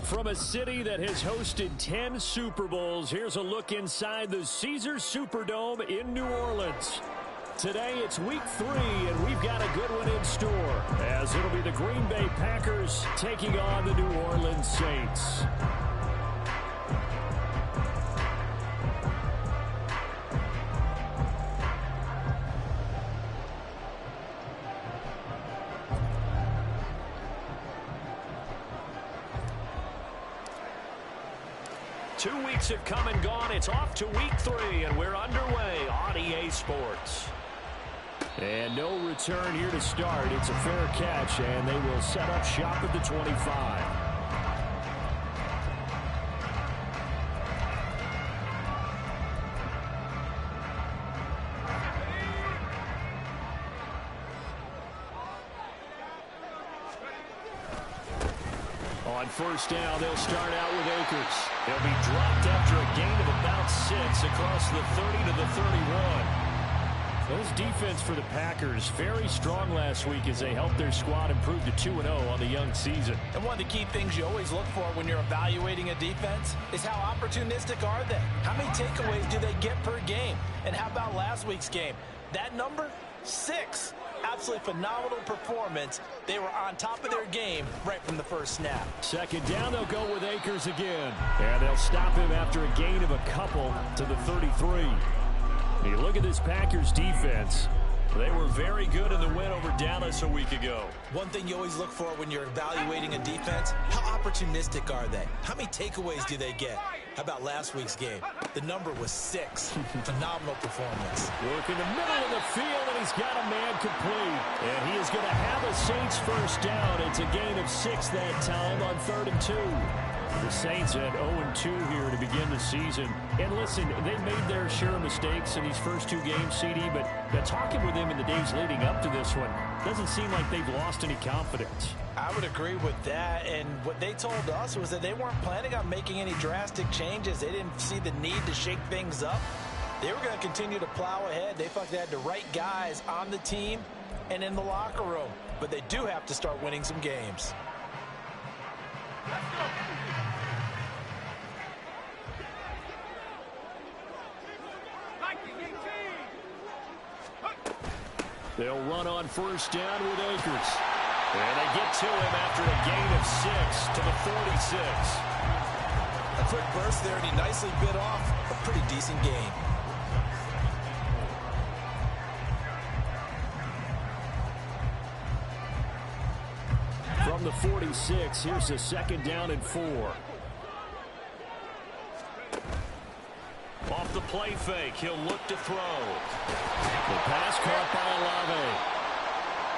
From a city that has hosted 10 Super Bowls, here's a look inside the Caesars Superdome in New Orleans. Today it's week 3, and we've got a good one in store, as it'll be the Green Bay Packers taking on the New Orleans Saints. Two weeks have come and gone. It's off to week 3, and we're underway on EA Sports. And no return here to start. It's a fair catch, and they will set up shop at the 25. On first down, they'll start out with Akers. He'll be dropped after a gain of about 6 across the 30 to the 31. Those defense for the Packers, very strong last week as they helped their squad improve to 2-0 on the young season. And one of the key things you always look for when you're evaluating a defense is how opportunistic are they? How many takeaways do they get per game? And how about last week's game? That number, 6. Absolutely phenomenal performance. They were on top of their game right from the first snap. Second down, they'll go with Akers again. And they'll stop him after a gain of a couple to the 33. You look at this Packers defense. They were very good in the win over Dallas a week ago. One thing you always look for when you're evaluating a defense, how opportunistic are they? How many takeaways do they get? How about last week's game? The number was 6. Phenomenal performance. Work in the middle of the field, and he's got a man complete. And he is going to have a Saints first down. It's a gain of 6 that time on 3rd and 2. The Saints at 0-2 here to begin the season. And listen, they made their share of mistakes in these first 2 games, CD, but talking with them in the days leading up to this one, doesn't seem like they've lost any confidence. I would agree with that, and what they told us was that they weren't planning on making any drastic changes. They didn't see the need to shake things up. They were going to continue to plow ahead. They felt they had the right guys on the team and in the locker room, but they do have to start winning some games. Let's go. They'll run on first down with Akers. And they get to him after a gain of 6 to the 46. A quick burst there, and he nicely bit off a pretty decent gain. From the 46, here's a 2nd down and 4. Off the play fake, he'll look to throw. The pass caught by Olave.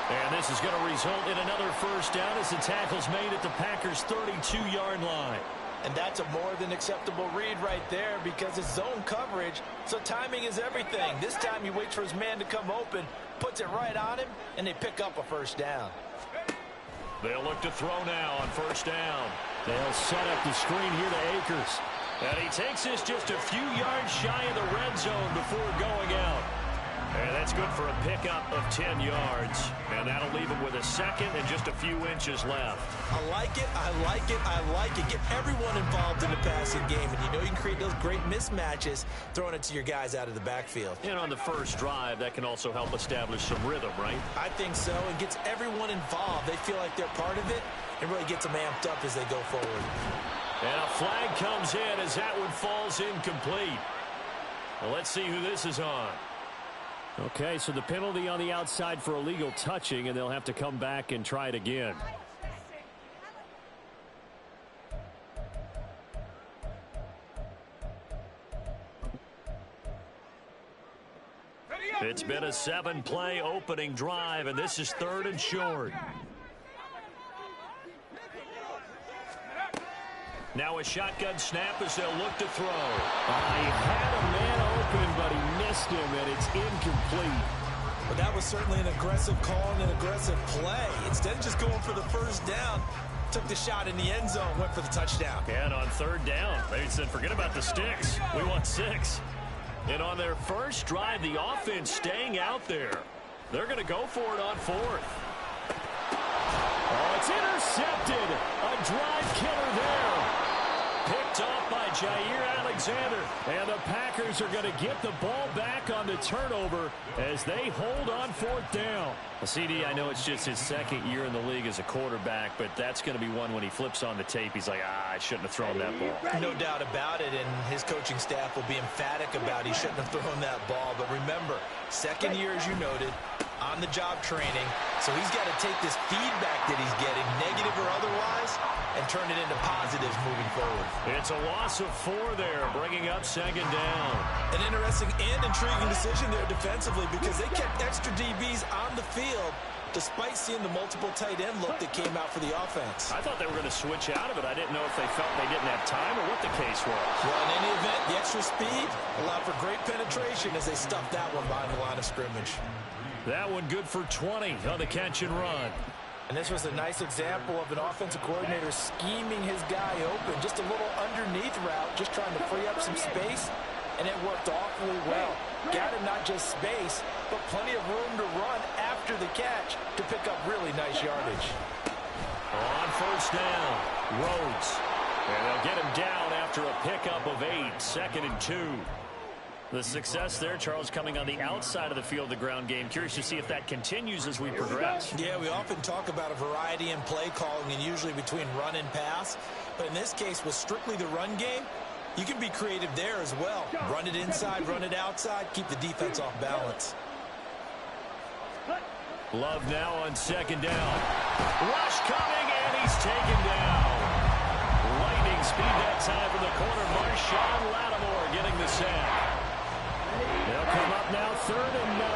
And this is going to result in another first down as the tackle's made at the Packers' 32-yard line. And that's a more than acceptable read right there because it's zone coverage, so timing is everything. This time he waits for his man to come open, puts it right on him, and they pick up a first down. They'll look to throw now on first down. They'll set up the screen here to Akers. And he takes this just a few yards shy of the red zone before going out. And that's good for a pickup of 10 yards. And that'll leave him with a 2nd and just a few inches left. I like it, I like it, I like it. Get everyone involved in the passing game. And you know you can create those great mismatches throwing it to your guys out of the backfield. And on the first drive, that can also help establish some rhythm, right? I think so. It gets everyone involved. They feel like they're part of it. It really gets them amped up as they go forward. And a flag comes in as that one falls incomplete. Well, let's see who this is on. Okay, so the penalty on the outside for illegal touching, and they'll have to come back and try it again. It's been a 7-play opening drive, and this is 3rd and short. Now a shotgun snap as they'll look to throw. He had a man open, but he missed him, and it's incomplete. But that was certainly an aggressive call and an aggressive play. Instead of just going for the first down, took the shot in the end zone, went for the touchdown. And on 3rd down, they said, forget about the sticks. We want 6. And on their first drive, the offense staying out there. They're going to go for it on 4th. Oh, it's intercepted. A drive killer there. Jair Alexander. And the Packers are going to get the ball back on the turnover as they hold on 4th down. Well, CD, I know it's just his 2nd year in the league as a quarterback, but that's going to be one when he flips on the tape. He's like, I shouldn't have thrown that ball. No doubt about it, and his coaching staff will be emphatic about he shouldn't have thrown that ball. But remember, 2nd year, as you noted, on-the-job training. So he's got to take this feedback that he's getting, negative or otherwise, and turn it into positives moving forward. It's a loss of 4 there, bringing up 2nd down. An interesting and intriguing decision there defensively because they kept extra DBs on the field despite seeing the multiple tight end look that came out for the offense. I thought they were going to switch out of it. I didn't know if they felt they didn't have time or what the case was. Well, in any event, the extra speed allowed for great penetration as they stuffed that one behind the line of scrimmage. That one good for 20 on the catch and run. And this was a nice example of an offensive coordinator scheming his guy open. Just a little underneath route, just trying to free up some space, and it worked awfully well. Got him not just space, but plenty of room to run after the catch to pick up really nice yardage. On 1st down, Rhodes. And they'll get him down after a pickup of 8, 2nd and 2. The success there, Charles, coming on the outside of the field, the ground game. Curious to see if that continues as we progress. Yeah, we often talk about a variety in play calling and usually between run and pass. But in this case, with strictly the run game, you can be creative there as well. Run it inside, run it outside, keep the defense off balance. Love now on 2nd down. Rush coming, and he's taken down. Lightning speed that time from the corner. Marshawn Lattimore getting the sack. They'll come up now 3rd and 9.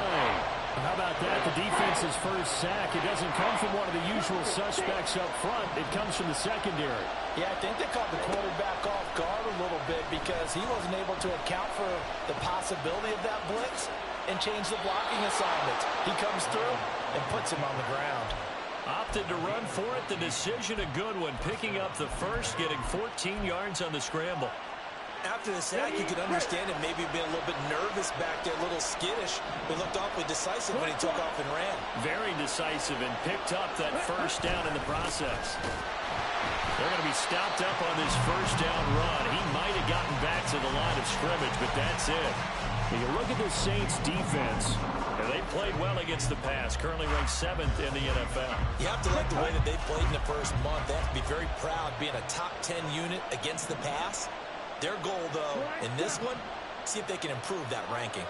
How about that? The defense's first sack. It doesn't come from one of the usual suspects up front. It comes from the secondary. Yeah, I think they caught the quarterback off guard a little bit because he wasn't able to account for the possibility of that blitz and change the blocking assignments. He comes through and puts him on the ground. Opted to run for it. The decision a good one. Picking up the first, getting 14 yards on the scramble. After the sack, you could understand him maybe being a little bit nervous back there, a little skittish, but looked awfully decisive when he took off and ran. Very decisive and picked up that first down in the process. They're going to be stopped up on this 1st down run. He might have gotten back to the line of scrimmage, but that's it. When you look at the Saints defense, and they played well against the pass, currently ranked 7th in the NFL. You have to like the way that they played in the first month. They have to be very proud being a top 10 unit against the pass. Their goal, though, in this one, see if they can improve that ranking.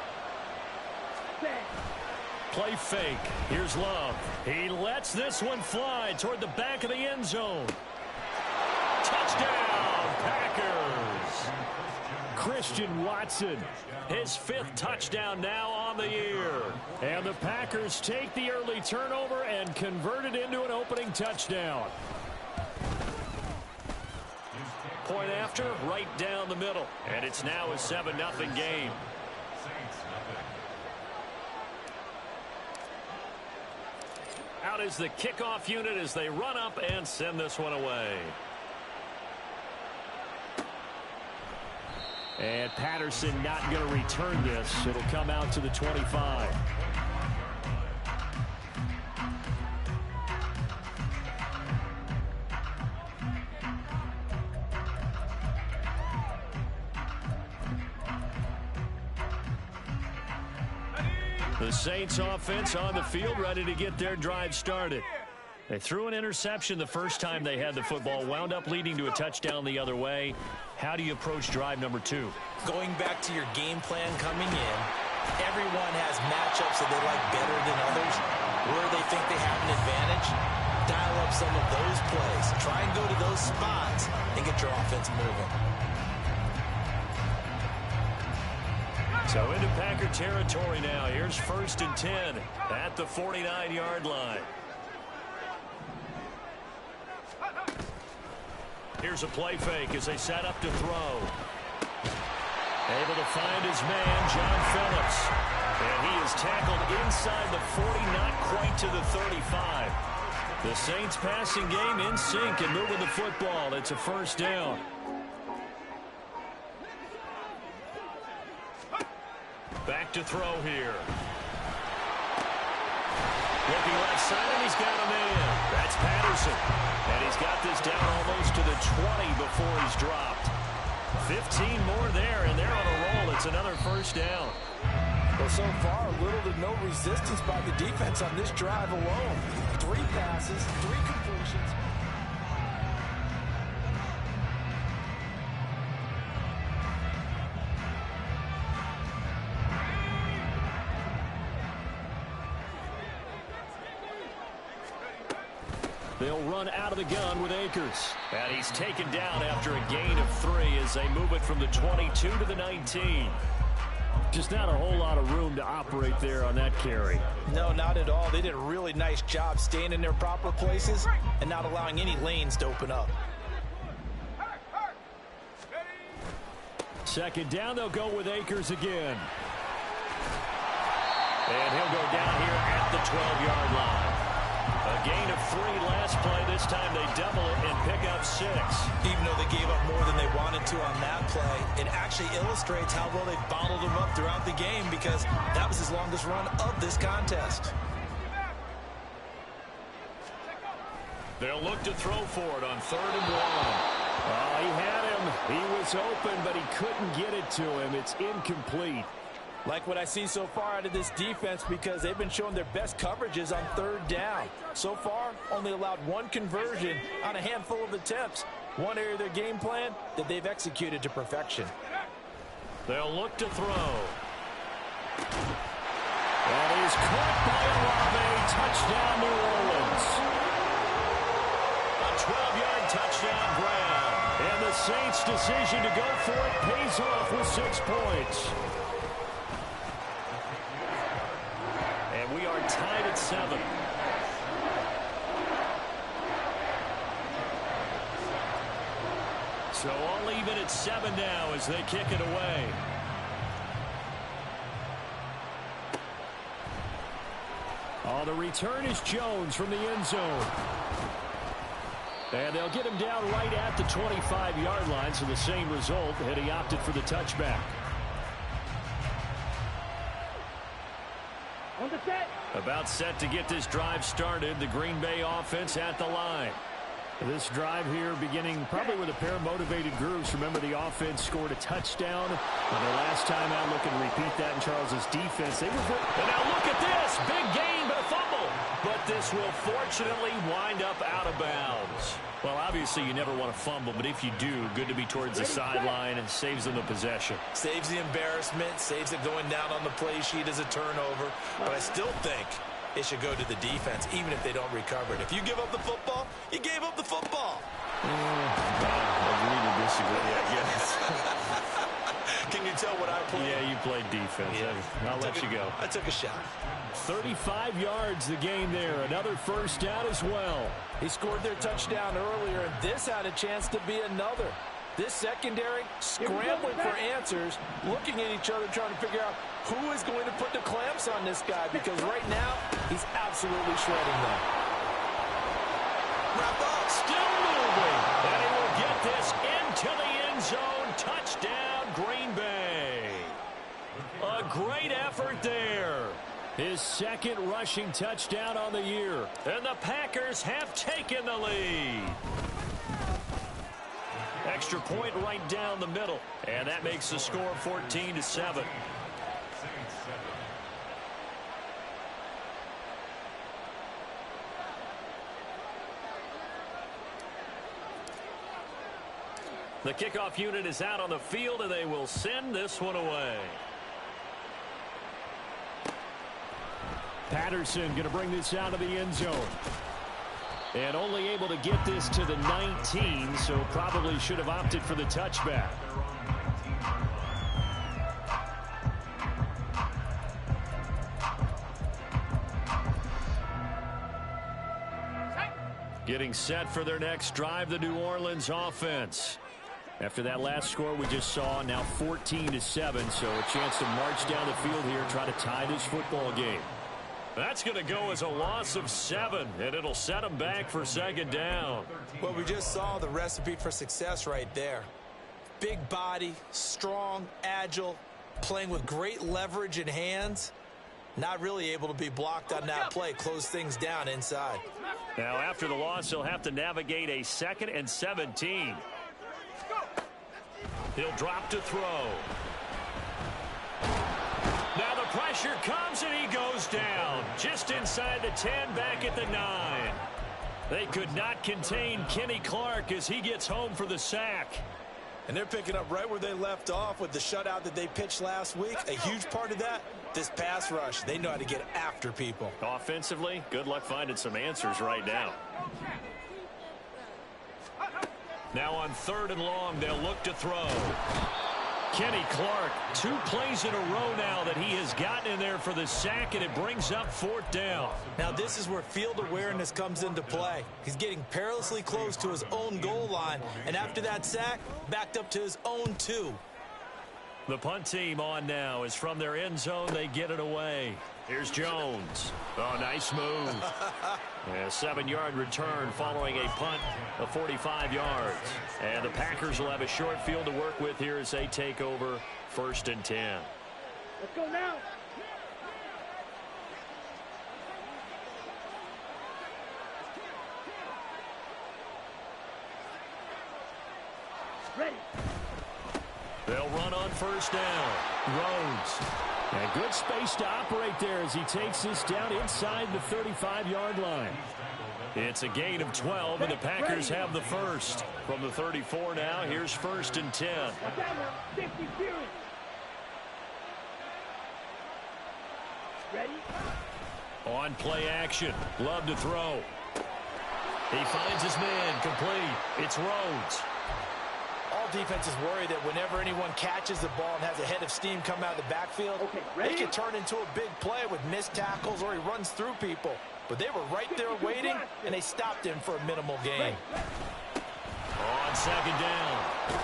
Play fake. Here's Love. He lets this one fly toward the back of the end zone. Touchdown, Packers. Christian Watson, his 5th touchdown now on the year. And the Packers take the early turnover and convert it into an opening touchdown. Point after, right down the middle. And it's now a 7-0 game. Out is the kickoff unit as they run up and send this one away. And Patterson not going to return this. It'll come out to the 25. The Saints offense on the field, ready to get their drive started. They threw an interception the first time they had the football, wound up leading to a touchdown the other way. How do you approach drive number 2? Going back to your game plan coming in, everyone has matchups that they like better than others. Where they think they have an advantage, dial up some of those plays. Try and go to those spots and get your offense moving. So into Packer territory now. Here's 1st and 10 at the 49-yard line. Here's a play fake as they set up to throw. Able to find his man, John Phillips. And he is tackled inside the 40, not quite to the 35. The Saints passing game in sync and moving the football. It's a 1st down. Back to throw here. Looking left side, and he's got a man. That's Patterson. And he's got this down almost to the 20 before he's dropped. 15 more there, and they're on a roll. It's another first down. Well, so far, little to no resistance by the defense on this drive alone. 3 passes, 3 completions. They'll run out of the gun with Akers. And he's taken down after a gain of 3 as they move it from the 22 to the 19. Just not a whole lot of room to operate there on that carry. No, not at all. They did a really nice job staying in their proper places and not allowing any lanes to open up. Second down, they'll go with Akers again. And he'll go down here at the 12-yard line. A gain of 3 last play. This time they double it and pick up 6. Even though they gave up more than they wanted to on that play, it actually illustrates how well they bottled them up throughout the game because that was his longest run of this contest. They'll look to throw for it on 3rd and 1. Oh, he had him. He was open, but he couldn't get it to him. It's incomplete. Like what I see so far out of this defense because they've been showing their best coverages on 3rd down. So far, only allowed 1 conversion on a handful of attempts. One area of their game plan that they've executed to perfection. They'll look to throw. And he's caught by Olave. Touchdown, New Orleans. A 12-yard touchdown grab. And the Saints' decision to go for it pays off with 6 points. And we are tied at 7. So all even at 7 now as they kick it away. Oh, the return is Jones from the end zone. And they'll get him down right at the 25-yard line, so the same result, and he opted for the touchback. About set to get this drive started. The Green Bay offense at the line. This drive here beginning probably with a pair of motivated groups. Remember, the offense scored a touchdown on their last time out. Look and repeat that in Charles's defense. They were good. And now look at this. Big gain, but a fumble. But this will fortunately wind up out of bounds. Well, obviously, you never want to fumble, but if you do, good to be towards the sideline and saves them the possession. Saves the embarrassment, saves it going down on the play sheet as a turnover. But I still think it should go to the defense, even if they don't recover it. If you give up the football, you gave up the football. Agree to disagree, I guess. Can you tell what I played? Yeah, you played defense. Yeah. I'll let you go. I took a shot. 35 yards the game there. Another first down as well. He scored their touchdown earlier, and this had a chance to be another. This secondary scrambling for answers, looking at each other, trying to figure out who is going to put the clamps on this guy, because right now he's absolutely shredding them. Wrap up. Still moving. And he will get this into the end zone. Touchdown, Green Bay. A great effort there. His second rushing touchdown on the year. And the Packers have taken the lead. Extra point right down the middle. And that makes the score 14-7. The kickoff unit is out on the field, and they will send this one away. Patterson going to bring this out of the end zone. And only able to get this to the 19, so probably should have opted for the touchback. Getting set for their next drive, the New Orleans offense. After that last score we just saw, now 14-7, so a chance to march down the field here, try to tie this football game. That's going to go as a loss of 7, and it'll set them back for second down. Well, we just saw the recipe for success right there. Big body, strong, agile, playing with great leverage in hands. Not really able to be blocked on that play, close things down inside. Now, after the loss, he'll have to navigate a 2nd and 17. He'll drop to throw. Now the pressure comes and he goes down. Just inside the 10, back at the 9. They could not contain Kenny Clark as he gets home for the sack. And they're picking up right where they left off with the shutout that they pitched last week. A huge part of that, this pass rush. They know how to get after people. Offensively, good luck finding some answers right now. Now on 3rd and long, they'll look to throw. Kenny Clark, 2 plays in a row now that he has gotten in there for the sack, and it brings up 4th down. Now this is where field awareness comes into play. He's getting perilously close to his own goal line, and after that sack, backed up to his own 2. The punt team on now is from their end zone. They get it away. Here's Jones. Oh, nice move. A 7-yard return following a punt of 45 yards. And the Packers will have a short field to work with here as they take over 1st and 10. Let's go now. Ready. They'll run on 1st down. Rhodes. And good space to operate there as he takes this down inside the 35-yard line. It's a gain of 12, and the Packers have the first. From the 34 now, here's 1st and 10. Ready? On play action. Love to throw. He finds his man. Complete. It's Rhodes. All defenses worry that whenever anyone catches the ball and has a head of steam come out of the backfield, it can turn into a big play with missed tackles or he runs through people. But they were right there waiting, and they stopped him for a minimal gain. On 2nd down,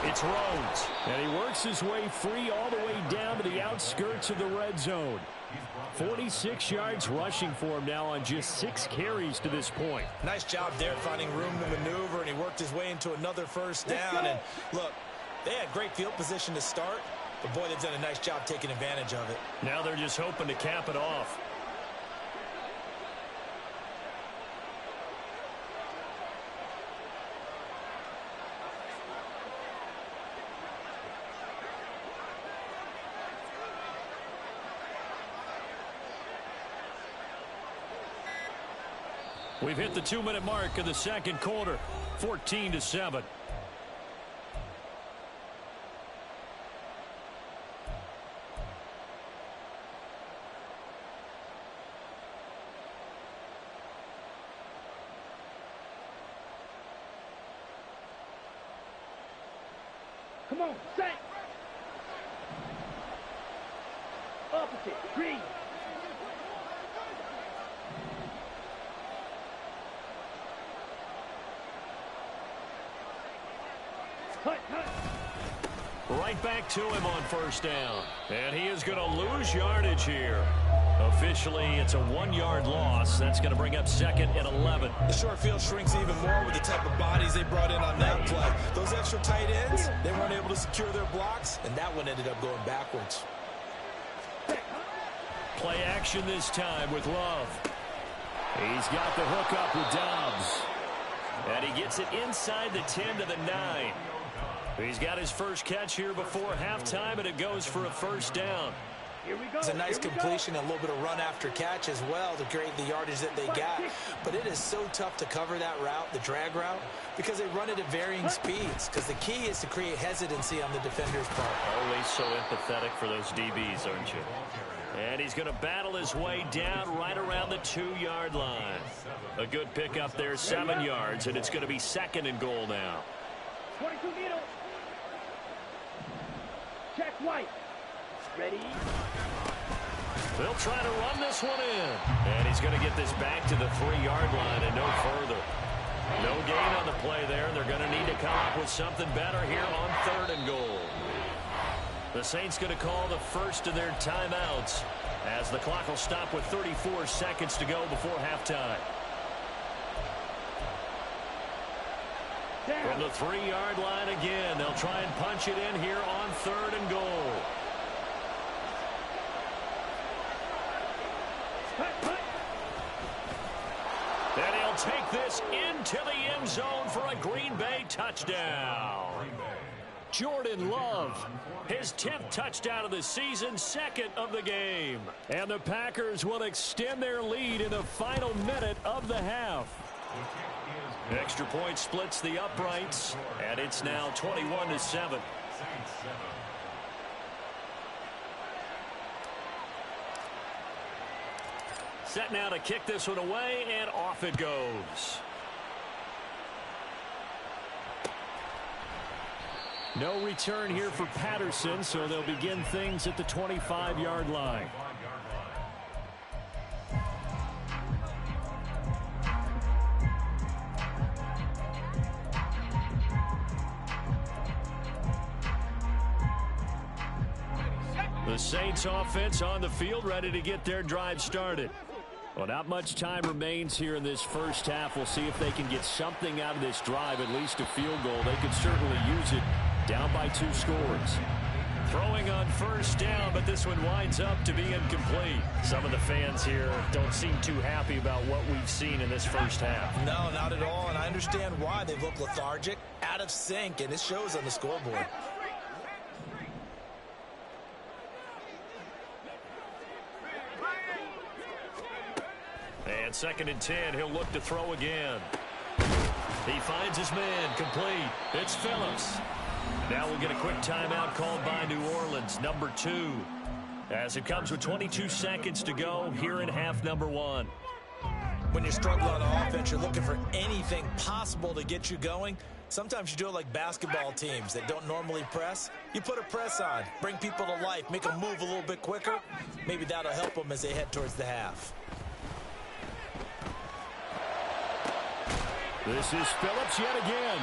it's Rhodes. And he works his way free all the way down to the outskirts of the red zone. 46 yards rushing for him now on just 6 carries to this point. Nice job there finding room to maneuver, and he worked his way into another 1st down. And look, they had great field position to start, but boy, they've done a nice job taking advantage of it. Now they're just hoping to cap it off. We've hit the 2-minute mark of the 2nd quarter, 14-7. Come on, set. Opposite, green. Right back to him on 1st down. And he is going to lose yardage here. Officially, it's a 1-yard loss. That's going to bring up 2nd and 11. The short field shrinks even more with the type of bodies they brought in on that play. Those extra tight ends, they weren't able to secure their blocks, and that one ended up going backwards. Play action this time with Love. He's got the hook up with Dobbs. And he gets it inside the 10 to the 9. He's got his first catch here before halftime, and it goes for a 1st down. Here we go. It's a nice completion and a little bit of run after catch as well to create the yardage that they got. But it is so tough to cover that route, the drag route, because they run it at varying speeds. Because the key is to create hesitancy on the defender's part. Always so empathetic for those DBs, aren't you? And he's going to battle his way down right around the 2-yard line. A good pickup there, 7 yards, and it's going to be 2nd and goal now. 22 middle. Check white. Ready? They'll try to run this one in. And he's going to get this back to the 3-yard line and no further. No gain on the play there. They're going to need to come up with something better here on 3rd and goal. The Saints going to call the first of their timeouts as the clock will stop with 34 seconds to go before halftime. From the 3-yard line again, they'll try and punch it in here on 3rd and goal. And he'll take this into the end zone for a Green Bay touchdown. Jordan Love. His 10th touchdown of the season, 2nd of the game. And the Packers will extend their lead in the final minute of the half. Extra point splits the uprights, and it's now 21-7. Set now to kick this one away, and off it goes. No return here for Patterson, so they'll begin things at the 25-yard line. The Saints offense on the field, ready to get their drive started. Well, not much time remains here in this first half. We'll see if they can get something out of this drive, at least a field goal. They could certainly use it, down by 2 scores. Throwing on first down, but this one winds up to be incomplete. Some of the fans here don't seem too happy about what we've seen in this first half. No, not at all, and I understand why. They've looked lethargic, out of sync, and it shows on the scoreboard. And 2nd and 10, he'll look to throw again. He finds his man, complete. It's Phillips. Now we'll get a quick timeout called by New Orleans, number 2. As it comes with 22 seconds to go here in half number 1. When you're struggling on offense, you're looking for anything possible to get you going. Sometimes you do it like basketball teams that don't normally press. You put a press on, bring people to life, make them move a little bit quicker. Maybe that'll help them as they head towards the half. This is Phillips yet again.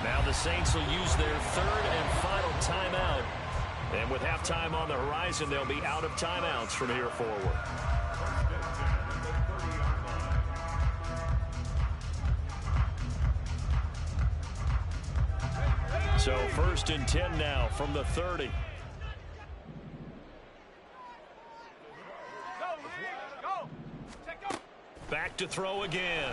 Now the Saints will use their 3rd and final timeout. And with halftime on the horizon, they'll be out of timeouts from here forward. So 1st and 10 now from the 30. Back to throw again.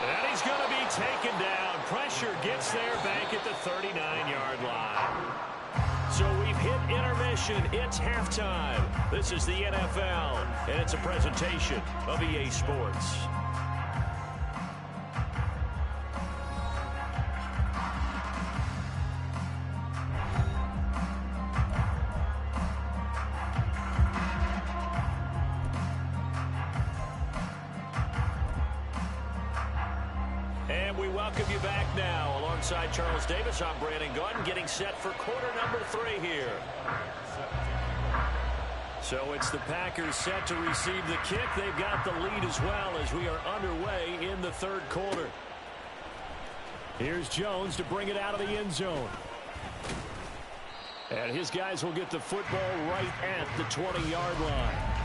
And he's going to be taken down. Pressure gets there back at the 39-yard line. So we've hit intermission. It's halftime. This is the NFL, and it's a presentation of EA Sports. Welcome you back now. Alongside Charles Davis, I'm Brandon Gaudin, getting set for quarter number 3 here. So it's the Packers set to receive the kick. They've got the lead as well as we are underway in the 3rd quarter. Here's Jones to bring it out of the end zone. And his guys will get the football right at the 20-yard line.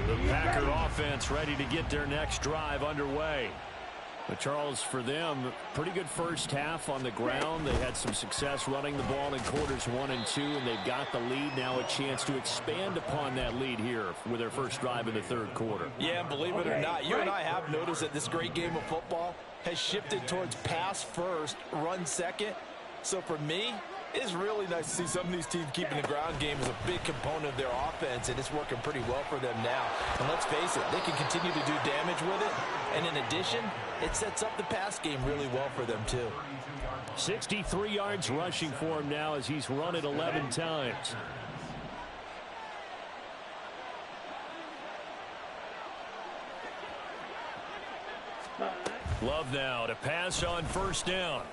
The Packer offense ready to get their next drive underway. But Charles, for them, pretty good first half on the ground. They had some success running the ball in quarters 1 and 2, and they've got the lead now, a chance to expand upon that lead here with their first drive in the 3rd quarter. Yeah, believe it or not, you and I have noticed that this great game of football has shifted towards pass first, run second. So for me, it's really nice to see some of these teams keeping the ground game as a big component of their offense, and it's working pretty well for them now. And let's face it, they can continue to do damage with it. And in addition, it sets up the pass game really well for them, too. 63 yards rushing for him now as he's run it 11 times. Love now to pass on first down.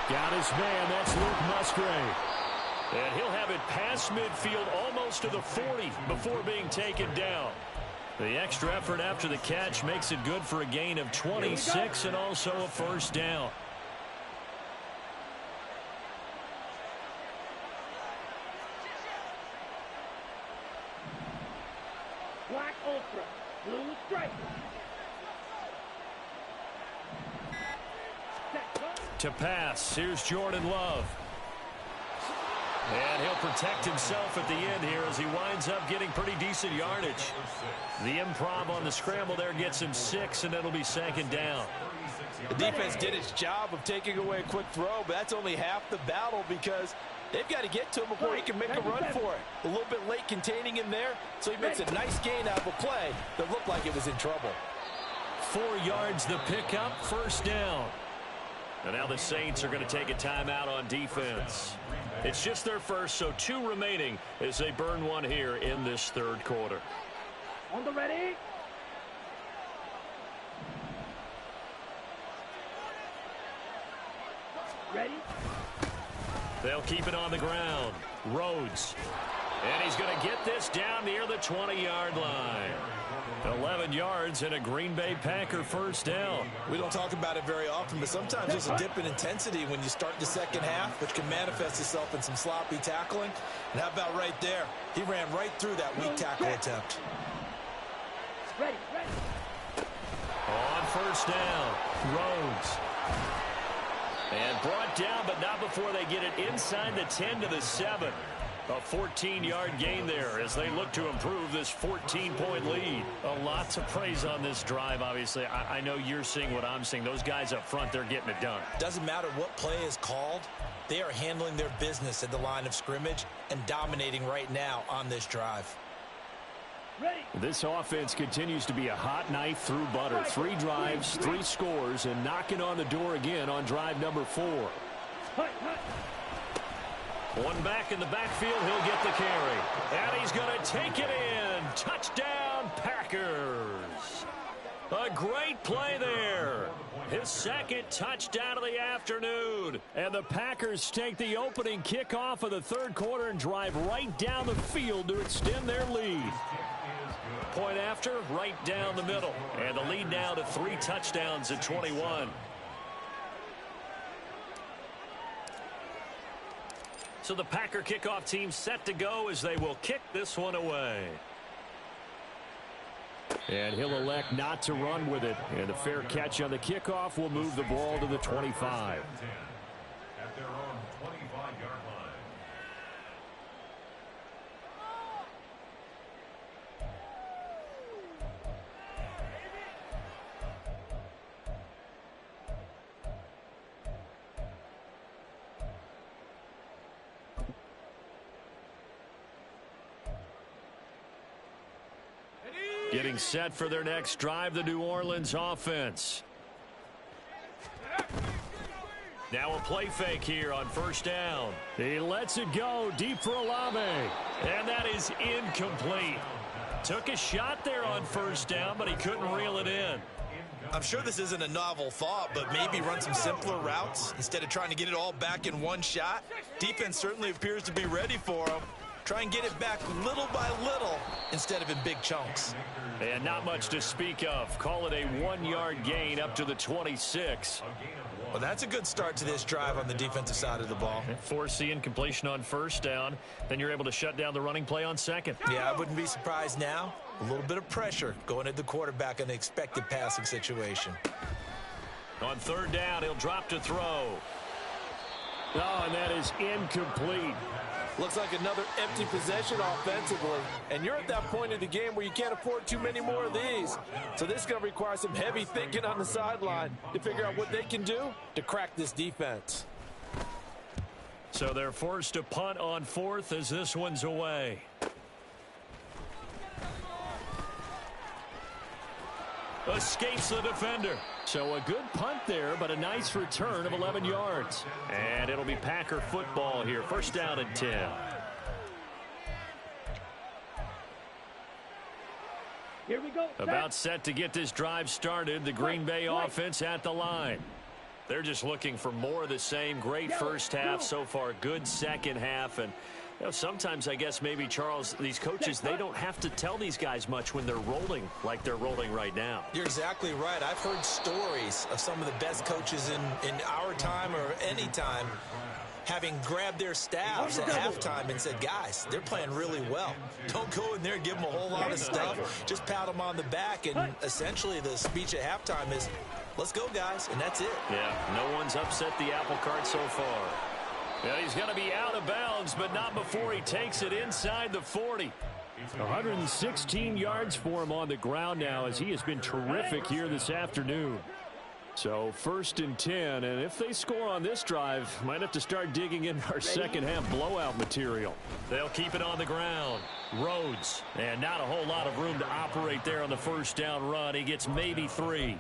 Got his man, that's Luke Musgrave. And he'll have it past midfield almost to the 40 before being taken down. The extra effort after the catch makes it good for a gain of 26 and also a first down. Black Ultra, blue stripe. To pass, here's Jordan Love. And he'll protect himself at the end here as he winds up getting pretty decent yardage. The improv on the scramble there gets him 6, and it'll be second down. The defense did its job of taking away a quick throw, but that's only half the battle because they've got to get to him before he can make a run for it. A little bit late containing him there, so he makes a nice gain out of a play that looked like it was in trouble. 4 yards the pickup, first down. And now the Saints are going to take a timeout on defense. It's just their first, so 2 remaining as they burn one here in this third quarter. On the ready. Ready. They'll keep it on the ground. Rhodes. And he's going to get this down near the 20-yard line. 11 yards and a Green Bay Packer first down. We don't talk about it very often, but sometimes there's a dip in intensity when you start the second half, which can manifest itself in some sloppy tackling. And how about right there? He ran right through that weak tackle attempt. Ready. On first down, Rhodes. And brought down, but not before they get it inside the 10 to the 7. A 14-yard gain there as they look to improve this 14-point lead. Lots of praise on this drive, obviously. I know you're seeing what I'm seeing. Those guys up front, they're getting it done. Doesn't matter what play is called. They are handling their business at the line of scrimmage and dominating right now on this drive. Ready. This offense continues to be a hot knife through butter. 3 drives, 3 scores, and knocking on the door again on drive number 4. Hut. One back in the backfield, he'll get the carry. And he's going to take it in. Touchdown, Packers. A great play there. His second touchdown of the afternoon. And the Packers take the opening kickoff of the third quarter and drive right down the field to extend their lead. Point after, right down the middle. And the lead now to 3 touchdowns at 21. So the Packer kickoff team set to go as they will kick this one away. And he'll elect not to run with it. And a fair catch on the kickoff will move the ball to the 25. At their own 25-yard line. Getting set for their next drive, the New Orleans offense. Now a play fake here on first down. He lets it go deep for Olave. And that is incomplete. Took a shot there on first down, but he couldn't reel it in. I'm sure this isn't a novel thought, but maybe run some simpler routes instead of trying to get it all back in one shot. Defense certainly appears to be ready for him. Try and get it back little by little instead of in big chunks. And not much to speak of. Call it a 1-yard gain up to the 26. Well, that's a good start to this drive on the defensive side of the ball. Force the incompletion on first down. Then you're able to shut down the running play on second. Yeah, I wouldn't be surprised now. A little bit of pressure going at the quarterback in the expected passing situation. On third down, he'll drop to throw. Oh, and that is incomplete. Looks like another empty possession offensively. And you're at that point in the game where you can't afford too many more of these. So this is going to require some heavy thinking on the sideline to figure out what they can do to crack this defense. So they're forced to punt on fourth as this one's away. Escapes the defender. So a good punt there, but a nice return of 11 yards. And it'll be Packer football here. First down and 10. Here we go. About set to get this drive started. The Green Bay offense at the line. They're just looking for more of the same. Great first half so far. Good second half. And you know, sometimes I guess maybe, Charles, these coaches, they don't have to tell these guys much when they're rolling like they're rolling right now. You're exactly right. I've heard stories of some of the best coaches in our time or any time having grabbed their staffs at halftime and said, guys, they're playing really well. Don't go in there and give them a whole lot of stuff. Just pat them on the back. And essentially the speech at halftime is, let's go, guys. And that's it. Yeah, no one's upset the apple cart so far. Yeah, he's going to be out of bounds, but not before he takes it inside the 40. 116 yards for him on the ground now, as he has been terrific here this afternoon. So 1st and 10, and if they score on this drive, might have to start digging in our second half blowout material. They'll keep it on the ground. Rhodes, and not a whole lot of room to operate there on the first down run. He gets maybe 3.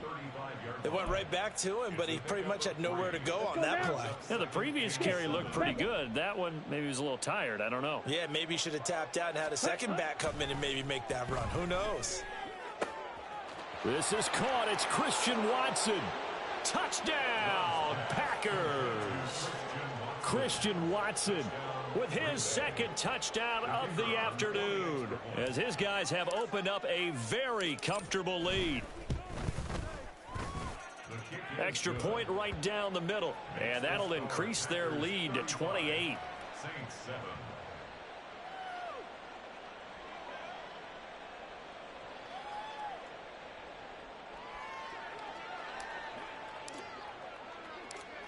They went right back to him, but he pretty much had nowhere to go on that play. Yeah, the previous carry looked pretty good. That one, maybe he was a little tired. I don't know. Yeah, maybe he should have tapped out and had a second back come in and maybe make that run. Who knows? This is caught. It's Christian Watson. Touchdown, Packers. Christian Watson with his second touchdown of the afternoon, as his guys have opened up a very comfortable lead. Extra point right down the middle, and that'll increase their lead to 28.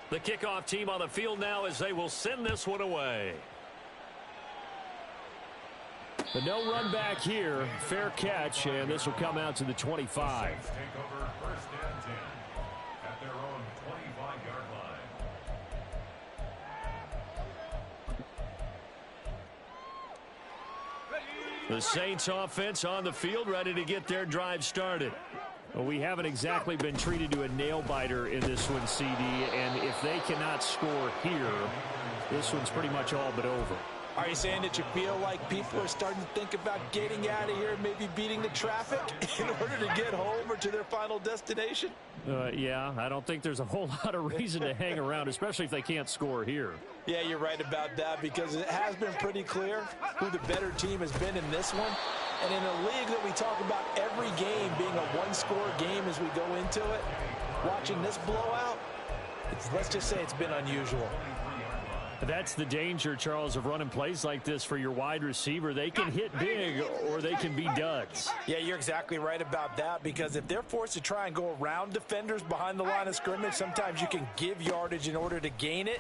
The kickoff team on the field now, as they will send this one away. The no run back here, fair catch, and this will come out to the 25. Take over 1st and 10 at their own 25-yard line. The Saints offense on the field, ready to get their drive started. Well, we haven't exactly been treated to a nail-biter in this one, CD, and if they cannot score here, this one's pretty much all but over. Are you saying that you feel like people are starting to think about getting out of here and maybe beating the traffic in order to get home or to their final destination? Yeah, I don't think there's a whole lot of reason to hang around, especially if they can't score here. Yeah, you're right about that, because it has been pretty clear who the better team has been in this one. And in a league that we talk about every game being a one-score game as we go into it, watching this blowout, let's just say it's been unusual. That's the danger, Charles, of running plays like this for your wide receiver. They can hit big or they can be duds. Yeah, you're exactly right about that, because if they're forced to try and go around defenders behind the line of scrimmage, sometimes you can give yardage in order to gain it.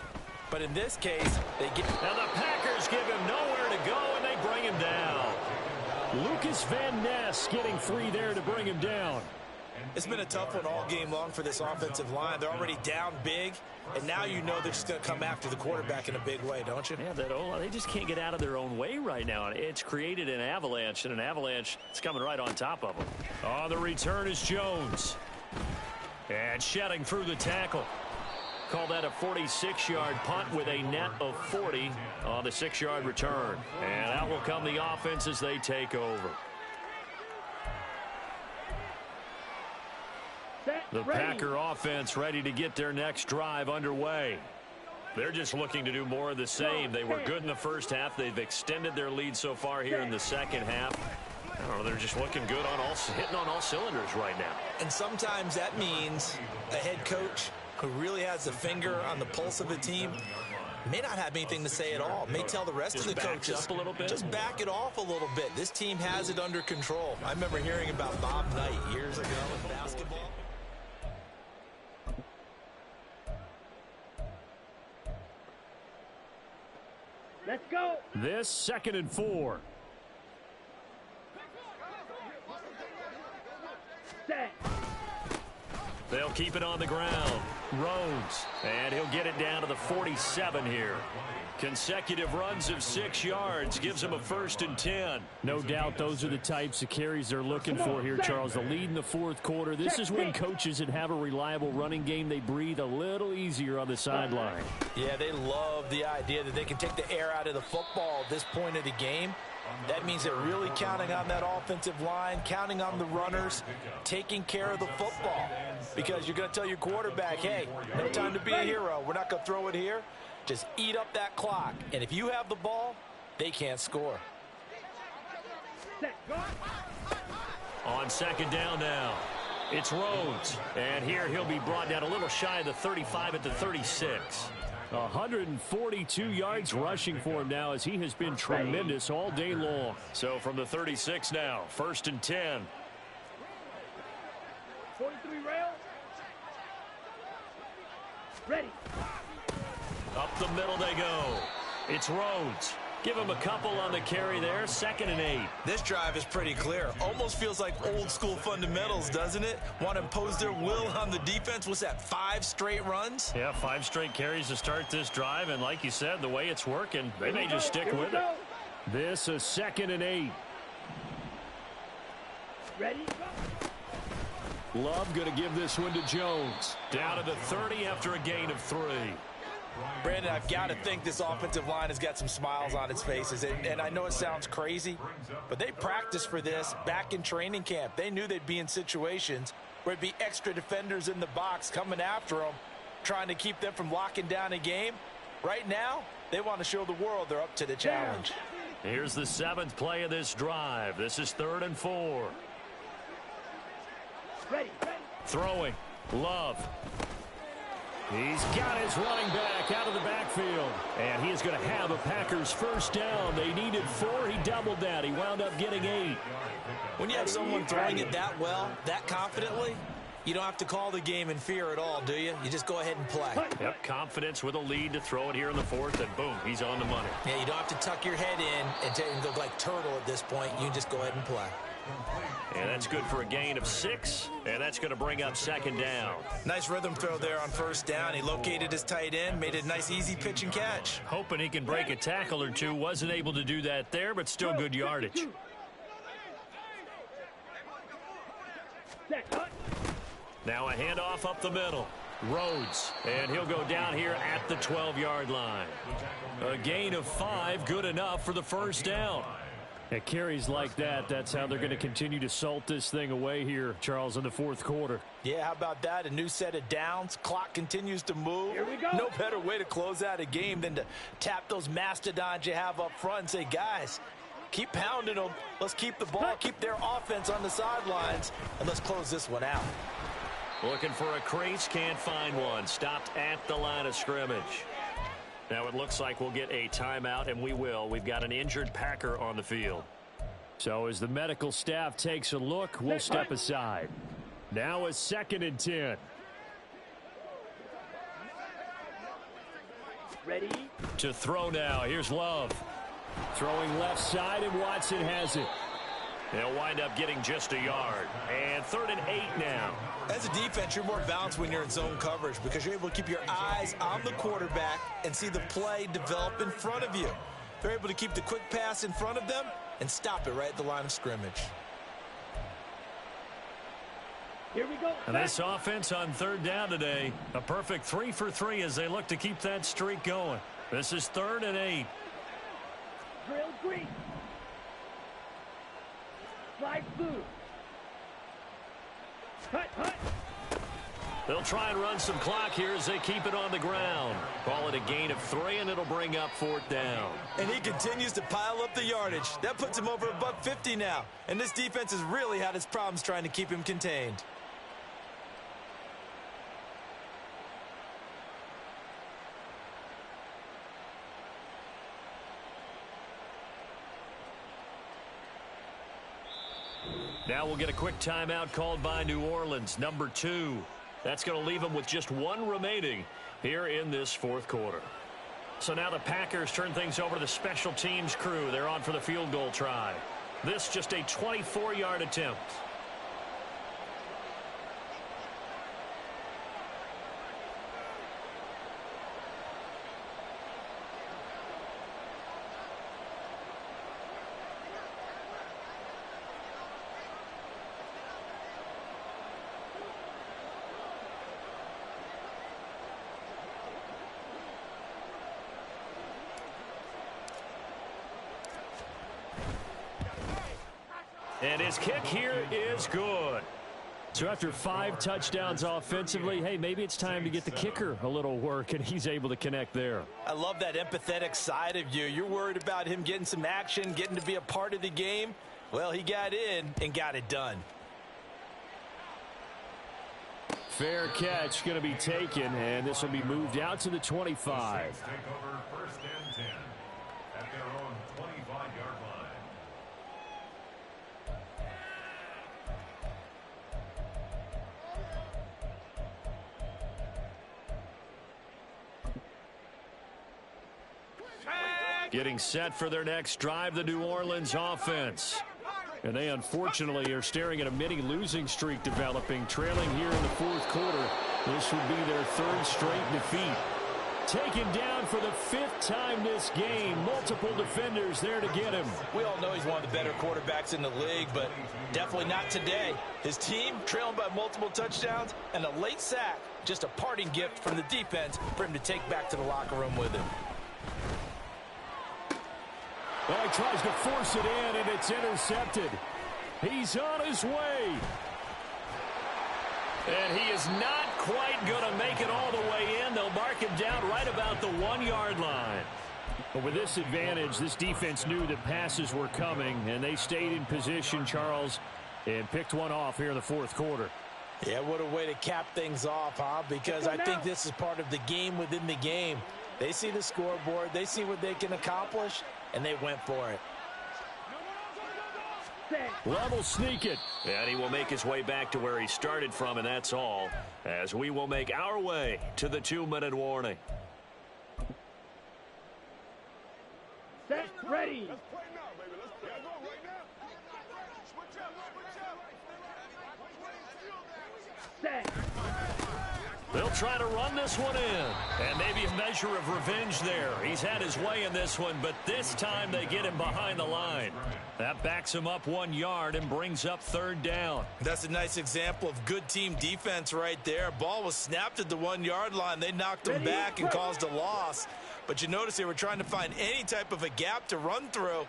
But in this case, they get... Now the Packers give him nowhere to go, and they bring him down. Lucas Van Ness getting 3 there to bring him down. It's been a tough one all game long for this offensive line. They're already down big, and now you know they're just going to come after the quarterback in a big way, don't you? Yeah, they just can't get out of their own way right now. It's created an avalanche, and an avalanche is coming right on top of them. On the return is Jones. And shedding through the tackle. Call that a 46-yard punt with a net of 40 on the 6-yard return. And out will come the offense as they take over. The Packer offense ready to get their next drive underway. They're just looking to do more of the same. They were good in the first half. They've extended their lead so far here in the second half. I don't know, they're just looking good hitting on all cylinders right now. And sometimes that means a head coach who really has a finger on the pulse of the team may not have anything to say at all. May tell the rest of the coaches, up a little bit. Just back it off a little bit. This team has it under control. I remember hearing about Bob Knight years ago in basketball. Let's go. This 2nd and 4. Set. They'll keep it on the ground. Rhodes, and he'll get it down to the 47 here. Consecutive runs of 6 yards gives him a 1st and 10. No doubt those are the types of carries they're looking for here, Charles. The lead in the 4th quarter. This is when coaches that have a reliable running game, they breathe a little easier on the sideline. Yeah, they love the idea that they can take the air out of the football at this point of the game. That means they're really counting on that offensive line, counting on the runners, taking care of the football. Because you're going to tell your quarterback, hey, no time to be a hero. We're not going to throw it here. Just eat up that clock. And if you have the ball, they can't score. Set. Go. On 2nd down now, it's Rhodes. And here he'll be brought down a little shy of the 35 at the 36. 142 yards rushing for him now, as he has been tremendous all day long. So from the 36 now, 1st and 10. 43 rail. Ready. Up the middle they go. It's Rhodes. Give him a couple on the carry there. 2nd and 8. This drive is pretty clear. Almost feels like old school fundamentals, doesn't it? Want to impose their will on the defense. What's that, 5 straight runs? Yeah, 5 straight carries to start this drive. And like you said, the way it's working, they may just stick with it. This is 2nd and 8. Ready? Go. Love going to give this one to Jones. Down to the 30 after a gain of 3. Brandon, I've got to think this offensive line has got some smiles on its faces. And I know it sounds crazy, but they practiced for this back in training camp. They knew they'd be in situations where it'd be extra defenders in the box coming after them, trying to keep them from locking down a game. Right now, they want to show the world they're up to the challenge. Here's the 7th play of this drive. This is 3rd and 4. Ready. Throwing. Love. He's got his running back out of the backfield. And he is going to have a Packers first down. They needed 4. He doubled that. He wound up getting 8. When you have someone throwing it that well, that confidently, you don't have to call the game in fear at all, do you? You just go ahead and play. Yep, confidence with a lead to throw it here in the 4th, and boom, he's on the money. Yeah, you don't have to tuck your head in and look like turtle at this point. You can just go ahead and play. And that's good for a gain of 6, and that's going to bring up 2nd down. Nice rhythm throw there on 1st down. He located his tight end, made it a nice, easy pitch and catch. Hoping he can break a tackle or two. Wasn't able to do that there, but still good yardage. Now a handoff up the middle. Rhodes, and he'll go down here at the 12-yard line. A gain of 5, good enough for the first down. At carries like that, that's how they're going to continue to salt this thing away here, Charles, in the 4th quarter. Yeah, how about that? A new set of downs. Clock continues to move. Here we go. No better way to close out a game than to tap those mastodons you have up front and say, guys, keep pounding them. Let's keep the ball, keep their offense on the sidelines, and let's close this one out. Looking for a crease, can't find one. Stopped at the line of scrimmage. Now it looks like we'll get a timeout, and we will. We've got an injured Packer on the field. So as the medical staff takes a look, we'll step aside. Now a 2nd and 10. Ready? To throw now. Here's Love. Throwing left side, and Watson has it. They'll wind up getting just a yard. And 3rd and 8 now. As a defense, you're more balanced when you're in zone coverage because you're able to keep your eyes on the quarterback and see the play develop in front of you. They're able to keep the quick pass in front of them and stop it right at the line of scrimmage. Here we go. And this offense on 3rd down today, a perfect 3 for 3 as they look to keep that streak going. This is 3rd and 8. Drill green. Fly blue. Hut. They'll try and run some clock here as they keep it on the ground. Call it a gain of 3, and it'll bring up 4th down. And he continues to pile up the yardage. That puts him over $150 now. And this defense has really had its problems trying to keep him contained. Now we'll get a quick timeout called by New Orleans, number 2. That's going to leave them with just 1 remaining here in this 4th quarter. So now the Packers turn things over to the special teams crew. They're on for the field goal try. This just a 24-yard attempt. And his kick here is good. So after 5 touchdowns offensively, hey, maybe it's time to get the kicker a little work, and he's able to connect there. I love that empathetic side of you. You're worried about him getting some action, getting to be a part of the game. Well, he got in and got it done. Fair catch going to be taken, and this will be moved out to the 25. Take over 1st and 10 at their own 25-yard line. Getting set for their next drive, the New Orleans offense. And they unfortunately are staring at a mini losing streak developing, trailing here in the fourth quarter. This would be their third straight defeat. Taken down for the fifth time this game. Multiple defenders there to get him. We all know he's one of the better quarterbacks in the league, but definitely not today. His team trailing by multiple touchdowns and a late sack. Just a parting gift from the defense for him to take back to the locker room with him. Well, he tries to force it in, and it's intercepted. He's on his way. And he is not quite going to make it all the way in. They'll mark him down right about the 1-yard line. But with this advantage, this defense knew that passes were coming, and they stayed in position, Charles, and picked one off here in the fourth quarter. Yeah, what a way to cap things off, huh? Because I think this is part of the game within the game. They see the scoreboard, they see what they can accomplish, and they went for it. Love will sneak it. And he will make his way back to where he started from, and that's all. As we will make our way to the 2-minute warning. Set, ready. Set. They'll try to run this one in. And maybe a measure of revenge there. He's had his way in this one, but this time they get him behind the line. That backs him up 1 yard and brings up third down. That's a nice example of good team defense right there. Ball was snapped at the 1-yard line. They knocked him back and caused a loss. But you notice they were trying to find any type of a gap to run through.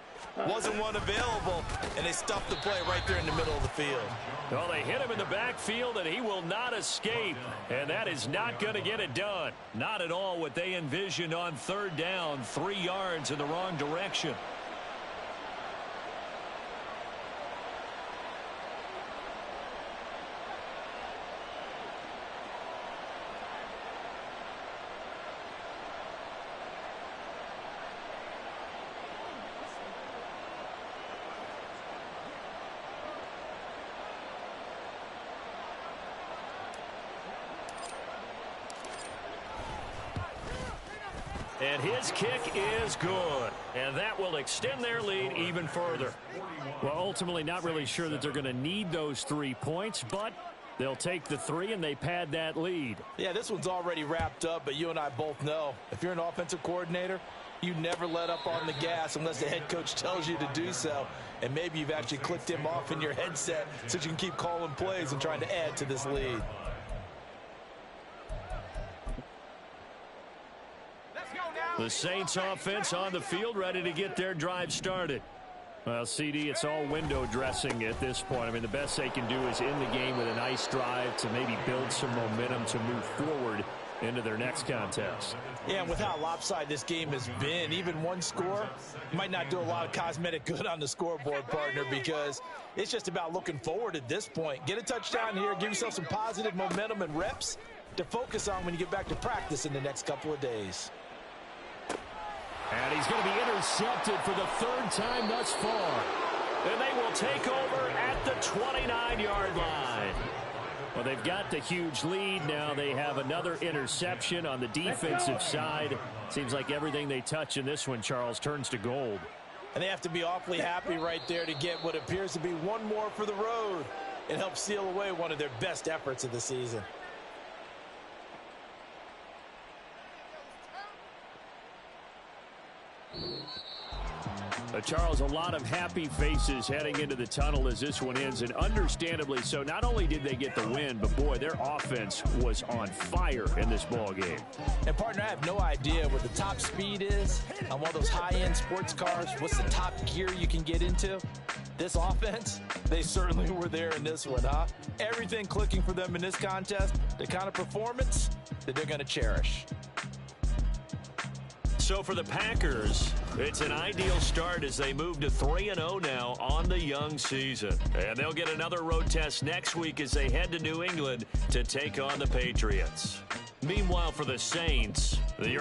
Wasn't one available, and they stuffed the play right there in the middle of the field. Well, they hit him in the backfield, and he will not escape. And that is not going to get it done. Not at all what they envisioned on third down. 3 yards in the wrong direction. And his kick is good. And that will extend their lead even further. Well, ultimately not really sure that they're going to need those 3 points, but they'll take the 3 and they pad that lead. Yeah, this one's already wrapped up, but you and I both know if you're an offensive coordinator, you never let up on the gas unless the head coach tells you to do so. And maybe you've actually clicked him off in your headset so you can keep calling plays and trying to add to this lead. The Saints offense on the field, ready to get their drive started. Well, CD, it's all window dressing at this point. I mean, the best they can do is end the game with a nice drive to maybe build some momentum to move forward into their next contest. Yeah, and with how lopsided this game has been, even one score might not do a lot of cosmetic good on the scoreboard, partner, because it's just about looking forward at this point. Get a touchdown here, give yourself some positive momentum and reps to focus on when you get back to practice in the next couple of days. And he's going to be intercepted for the third time thus far. And they will take over at the 29-yard line. Well, they've got the huge lead. Now they have another interception on the defensive side. Seems like everything they touch in this one, Charles, turns to gold. And they have to be awfully happy right there to get what appears to be one more for the road and help seal away one of their best efforts of the season. Charles, a lot of happy faces heading into the tunnel as this one ends, and understandably so. Not only did they get the win, but boy, their offense was on fire in this ball game. And partner, I have no idea what the top speed is on one of those high-end sports cars. What's the top gear you can get into? This offense, they certainly were there in this one, huh? Everything clicking for them in this contest, the kind of performance that they're going to cherish. So for the Packers, it's an ideal start as they move to 3-0 now on the young season. And they'll get another road test next week as they head to New England to take on the Patriots. Meanwhile, for the Saints, the